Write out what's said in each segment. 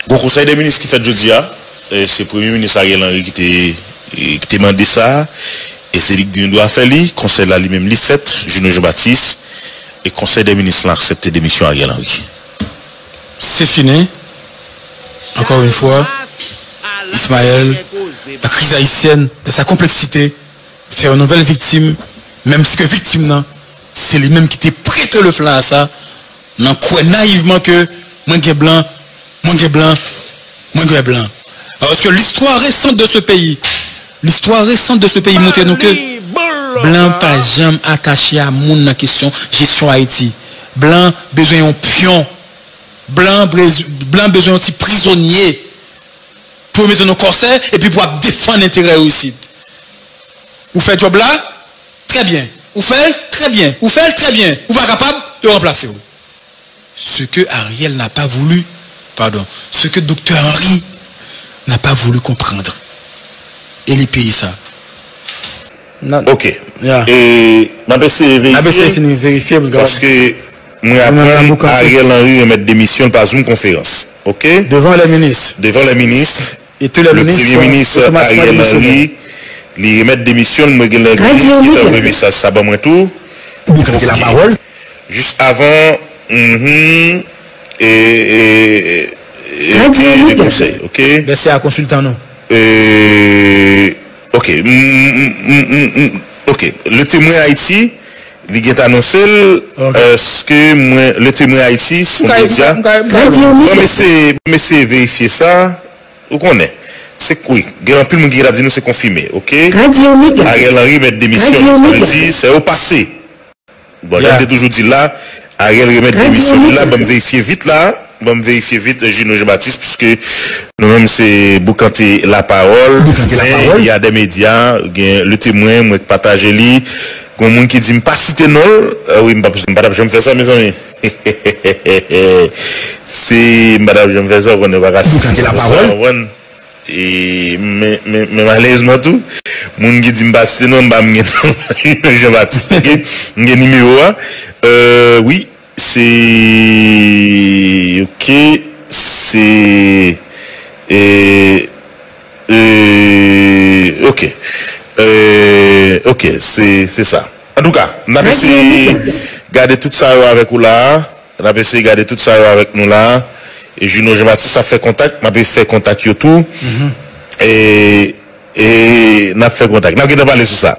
Bon conseil des ministres qui fait jeudi, c'est le premier ministre Ariel Henry qui t'a demandé ça, et c'est lui qui doit faire lui, conseil là lui-même lui fait, Juno Jean-Baptiste, et conseil des ministres l'a accepté démission Ariel Henry. C'est fini. Encore une fois, Ismaël, la crise haïtienne, de sa complexité, fait une nouvelle victime, même si que victime, c'est lui-même qui t'est prêté le flanc à ça, n'en croit naïvement que moins que blanc, moins que blanc, moins que blanc. Parce que l'histoire récente de ce pays montre nous que blanc pas jamais attaché à moun dans question gestion Haïti. Blanc besoin d'un pion. Blanc besoin d'un petit prisonnier pour mettre nos corsets et puis pour défendre l'intérêt aussi. Vous faites job là, très bien. Vous faites très bien. Vous faites très bien. Vous pas capable de remplacer vous. Ce que Ariel n'a pas voulu, ce que Dr Henry n'a pas voulu comprendre. Et les pays ça. Ok. Et ma PC vérifier parce que moi apprends Ariel Henry remettre démission par Zoom conférence. Ok? Devant les ministres. Et tous les ministres. Le premier ministre Ariel Henry, il remet démission, moi qui t'envoie un message ça ba moi tout. La parole. Juste avant et conseil, ok? Ben c'est à consultant non. Ok. Ok. Le témoin Haïti, il est annoncé que le témoin Haïti, son média. Mais c'est vérifier ça. Vous connaissez. C'est oui. Grand pile mon qui a dit nous c'est confirmé, ok? Ariel Henry met démission. Ça veut dire c'est au passé. Bon, j'ai toujours dit là, Ariel remet démission là, me vérifier vite là. Bon, me vérifier vite Juno Jean-Baptiste puisque nous-mêmes c'est boucanter la parole. Il y a des médias, le témoin moi partager lui, gon monde qui dit me pas citer non, oui madame je me fais ça mes amis. C'est madame je me fais ça on ne va pas citer la parole. Et mais malheureusement tout monde qui dit me pas citer non m'ba Jean-Baptiste ngé numéro oui c'est ok c'est ok c'est ça en tout cas on a essayé garder tout ça avec nous là on a essayé garder tout ça avec nous là et Juno Jean-Baptiste ça fait contact m'a fait contact yo tout et n'a fait contact n'a pas parler sur ça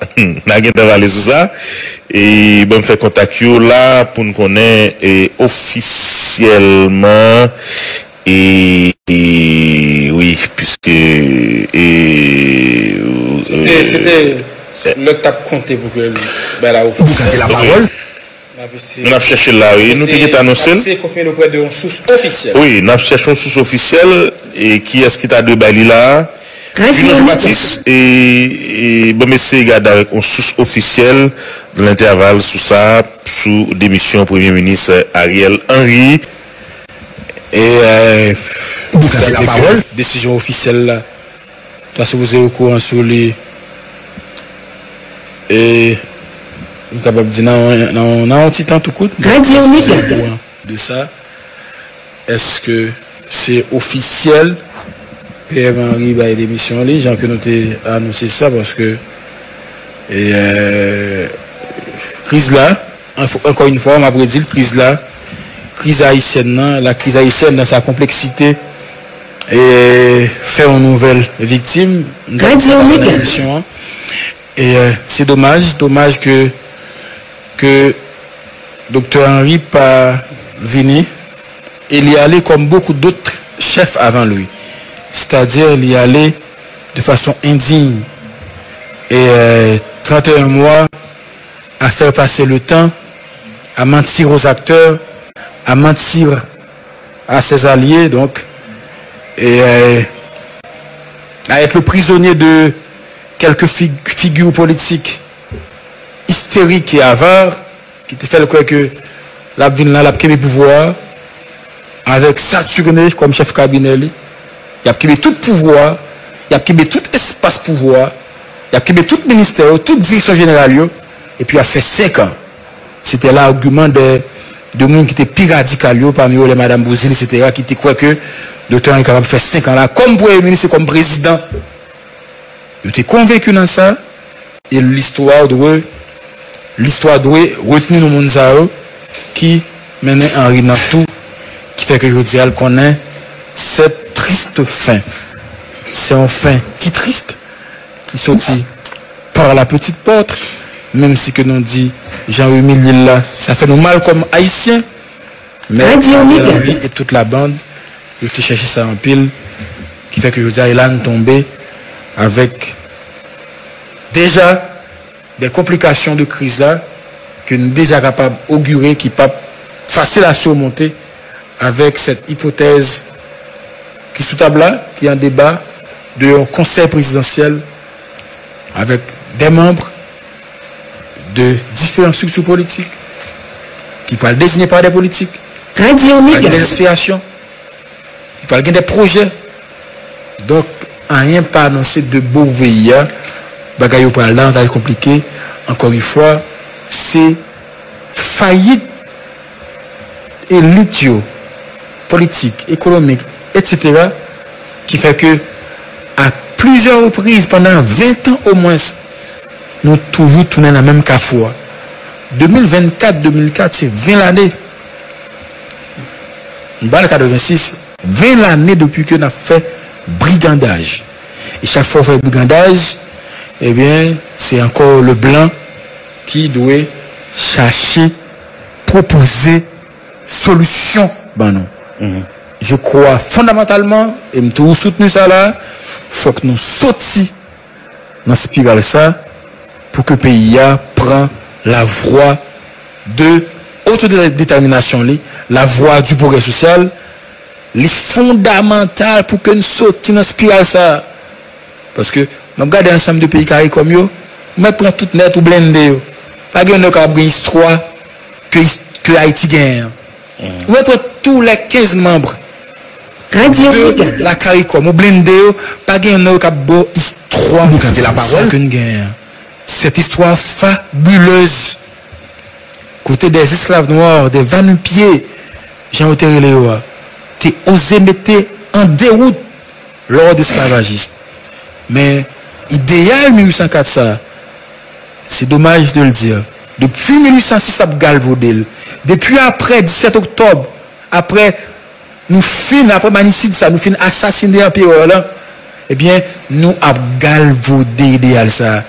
et bon fait contact yo là pour nous connaître officiellement et oui puisque c'était le tape compté pour que la parole. Nous avons cherché là, oui. Nous avons annoncé. C'est confirmé auprès d'une source officielle. Oui, nous avons cherché une source officielle. Et qui est-ce qui t'a de Bali là? Juno Jean-Baptiste. Et bon, mais c'est garde avec une source officielle de l'intervalle sous ça, sous démission Premier ministre Ariel Henry. Et la parole. Décision officielle là. Toi, si vous êtes au courant sur les. Et. Je suis capable de dire, non, un petit temps tout coûte. De ça, est-ce que c'est officiel? Pierre Henry va y démission, les gens que nous avons annoncé ça parce que crise là, encore une fois, on m'a dit crise là, crise haïtienne, la crise haïtienne dans sa complexité et faire une nouvelle victime. Et c'est dommage que Dr Henry pas venu, il y allait comme beaucoup d'autres chefs avant lui. C'est-à-dire, il y allait de façon indigne. Et 31 mois à faire passer le temps, à mentir aux acteurs, à mentir à ses alliés, donc, et à être le prisonnier de quelques figures politiques hystérique et avare qui te fait le quoi que la ville là la pouvoir avec Saturne comme chef cabinet il a pris tout pouvoir il a pris tout espace pouvoir il a pris tout ministère toute direction générale et puis il a fait 5 ans c'était l'argument des de monde qui était plus radical, parmi eux, les Madame Bouzine, etc., qui était quoi que le docteur est capable de faire 5 ans là, comme Premier ministre, comme président. Ils étaient convaincus dans ça, et l'histoire doit retenir le monde qui mène Henri dans tout, qui fait que je dis, elle connaît cette triste fin. C'est une fin qui triste, qui sortit par la petite porte, même si que nous dit Jean-Émile là, ça fait nous mal comme haïtiens, mais lui et toute la bande, je te chercher ça en pile, qui fait que je dis à Elan tombé avec déjà des complications de crise là, que nous déjà capable d'augurer, qui pas facile à surmonter avec cette hypothèse qui est sous table là, qui est en débat de un conseil présidentiel avec des membres de différentes structures politiques qui parlent désignés par des politiques, qui parlent des aspirations, qui parlent des projets. Donc, rien pas annoncé de beau VIA, bagaille par là, c'est compliqué. Encore une fois, c'est faillite élite politique, économique, etc. qui fait que à plusieurs reprises, pendant 20 ans au moins, nous toujours tournons la même carrefour. 2024, c'est 20 l'année. Nous parlons de 86, 20 l'année depuis que nous avons fait brigandage. Et chaque fois qu'on fait brigandage, eh bien, c'est encore le blanc qui doit chercher, proposer solution. Ben non. Je crois fondamentalement, et je tout soutenu ça là, il faut que nous sortions dans cette spirale ça pour que le pays prenne la voie de autodétermination, la voie du progrès social, les fondamentales pour que nous sortions dans cette spirale ça. Parce que nous regardons ensemble de pays carrés comme eux, nous prenons tout net ou blendé. Pas que nous avons une histoire que Haïti gagne. Nous prenons tous les 15 membres de la CARICOM, ou blindé, pas gain no cap bo histoire pour canter la parole. Cette histoire fabuleuse. Côté des esclaves noirs, des va-nu-pieds, Jean Léo, t'es osé mettre en déroute l'ordre d'esclavagiste. Mais idéal 1804 ça, c'est dommage de le dire. Depuis 1806 ça galvaudé. Depuis après 17 octobre, après nous fin après manicide ça, nous fin assassiner un pire là, eh bien nous a galvaudé idéal ça.